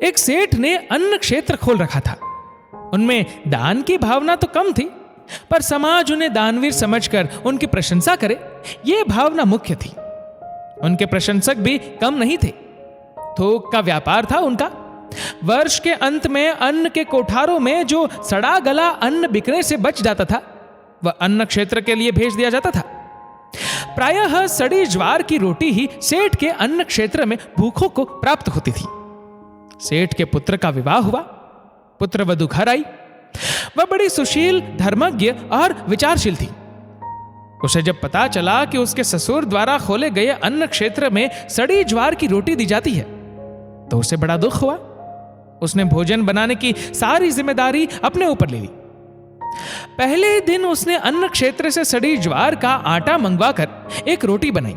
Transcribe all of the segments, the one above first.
एक सेठ ने अन्न क्षेत्र खोल रखा था। उनमें दान की भावना तो कम थी, पर समाज उन्हें दानवीर समझकर उनकी प्रशंसा करे, यह भावना मुख्य थी। उनके प्रशंसक भी कम नहीं थे। थोक का व्यापार था उनका। वर्ष के अंत में अन्न के कोठारों में जो सड़ा गला अन्न बिकने से बच जाता था, वह अन्न क्षेत्र के लिए भेज दिया जाता था। प्रायः सड़ी ज्वार की रोटी ही सेठ के अन्न क्षेत्र में भूखों को प्राप्त होती थी। सेठ के पुत्र का विवाह हुआ। पुत्र वधू घर आई। वह बड़ी सुशील, धर्मज्ञ और विचारशील थी। उसे जब पता चला कि उसके ससुर द्वारा खोले गए अन्न क्षेत्र में सड़ी ज्वार की रोटी दी जाती है, तो उसे बड़ा दुख हुआ। उसने भोजन बनाने की सारी जिम्मेदारी अपने ऊपर ले ली। पहले दिन उसने अन्न क्षेत्र से सड़ी ज्वार का आटा मंगवाकर एक रोटी बनाई,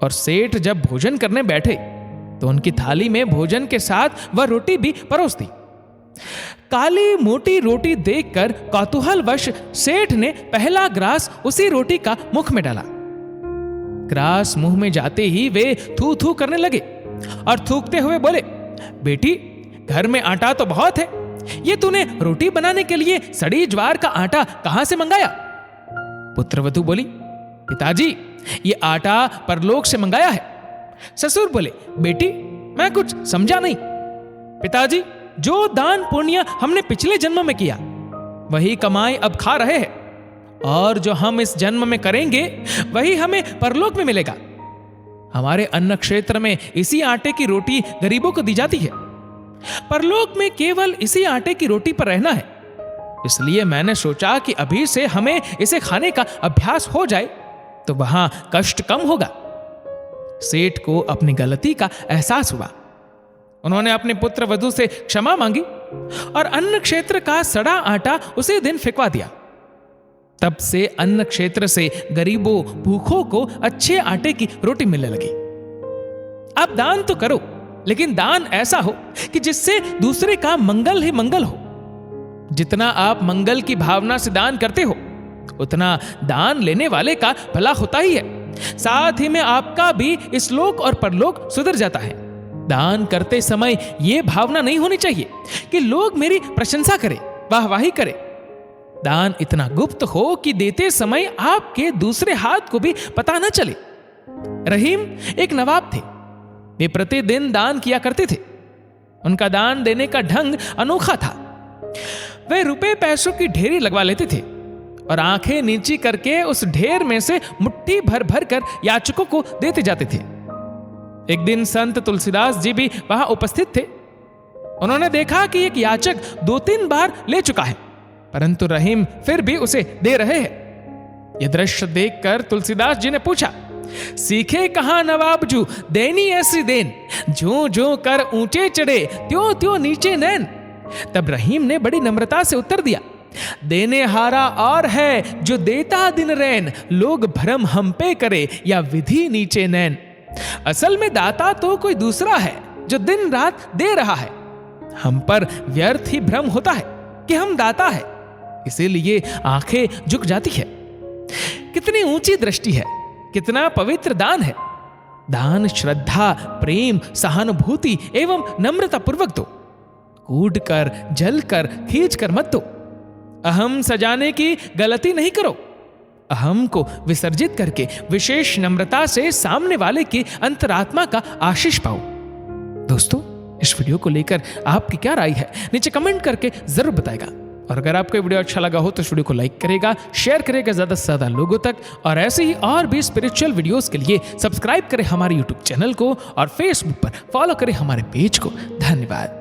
और सेठ जब भोजन करने बैठे तो उनकी थाली में भोजन के साथ वह रोटी भी परोस दी। काली मोटी रोटी देखकर कौतूहलवश सेठ ने पहला ग्रास उसी रोटी का मुख में डाला। ग्रास मुंह में जाते ही वे थू थू करने लगे और थूकते हुए बोले, बेटी, घर में आटा तो बहुत है, ये तूने रोटी बनाने के लिए सड़ी ज्वार का आटा कहां से मंगाया? पुत्रवधू बोली, पिताजी, ये आटा परलोक से मंगाया है। ससुर बोले, बेटी, मैं कुछ समझा नहीं। पिताजी, जो दान पुण्य हमने पिछले जन्म में किया, वही कमाई अब खा रहे हैं, और जो हम इस जन्म में करेंगे वही हमें परलोक में मिलेगा। हमारे अन्न क्षेत्र में इसी आटे की रोटी गरीबों को दी जाती है। परलोक में केवल इसी आटे की रोटी पर रहना है, इसलिए मैंने सोचा कि अभी से हमें इसे खाने का अभ्यास हो जाए तो वहां कष्ट कम होगा। सेठ को अपनी गलती का एहसास हुआ। उन्होंने अपने पुत्र वधू से क्षमा मांगी और अन्न क्षेत्र का सड़ा आटा उसी दिन फेंकवा दिया। तब से अन्न क्षेत्र से गरीबों, भूखों को अच्छे आटे की रोटी मिलने लगी। आप दान तो करो, लेकिन दान ऐसा हो कि जिससे दूसरे का मंगल ही मंगल हो। जितना आप मंगल की भावना से दान करते हो, उतना दान लेने वाले का भला होता ही है। साथ ही में आपका भी इस लोक और परलोक सुधर जाता है। दान करते समय यह भावना नहीं होनी चाहिए कि लोग मेरी प्रशंसा करें, वाहवाही करें। दान इतना गुप्त हो कि देते समय आपके दूसरे हाथ को भी पता न चले। रहीम एक नवाब थे। वे प्रतिदिन दान किया करते थे। उनका दान देने का ढंग अनोखा था। वे रुपए पैसों की ढेरी लगवा लेते थे और आंखें नीची करके उस ढेर में से मुट्ठी भर भर कर याचकों को देते जाते थे। एक दिन संत तुलसीदास जी भी वहां उपस्थित थे। उन्होंने देखा कि एक याचक 2-3 बार ले चुका है, परंतु रहीम फिर भी उसे दे रहे हैं। यह दृश्य देखकर तुलसीदास जी ने पूछा, सीखे कहां नवाब जू देनी ऐसी देन, जो जो कर ऊंचे चढ़े त्यों त्यों नीचे नैन। तब रहीम ने बड़ी नम्रता से उत्तर दिया, देने हारा और है जो देता दिन रैन, लोग भ्रम हम पे करे या विधि नीचे नैन। असल में दाता तो कोई दूसरा है जो दिन रात दे रहा है। हम पर व्यर्थ ही भ्रम होता है कि हम दाता है, इसीलिए आंखें झुक जाती है। कितनी ऊंची दृष्टि है, कितना पवित्र दान है। दान श्रद्धा, प्रेम, सहानुभूति एवं नम्रता पूर्वक दो। कूद कर, जल कर, खींच कर मत दो। अहम सजाने की गलती नहीं करो। अहम को विसर्जित करके विशेष नम्रता से सामने वाले की अंतरात्मा का आशीष पाओ। दोस्तों, इस वीडियो को लेकर आपकी क्या राय है, नीचे कमेंट करके जरूर बताएगा। और अगर आपको वीडियो अच्छा लगा हो तो इस वीडियो को लाइक करेगा, शेयर करेगा ज्यादा से ज्यादा लोगों तक, और ऐसे ही और भी स्पिरिचुअल वीडियोस के लिए सब्सक्राइब करें हमारे यूट्यूब चैनल को और फेसबुक पर फॉलो करें हमारे पेज को। धन्यवाद।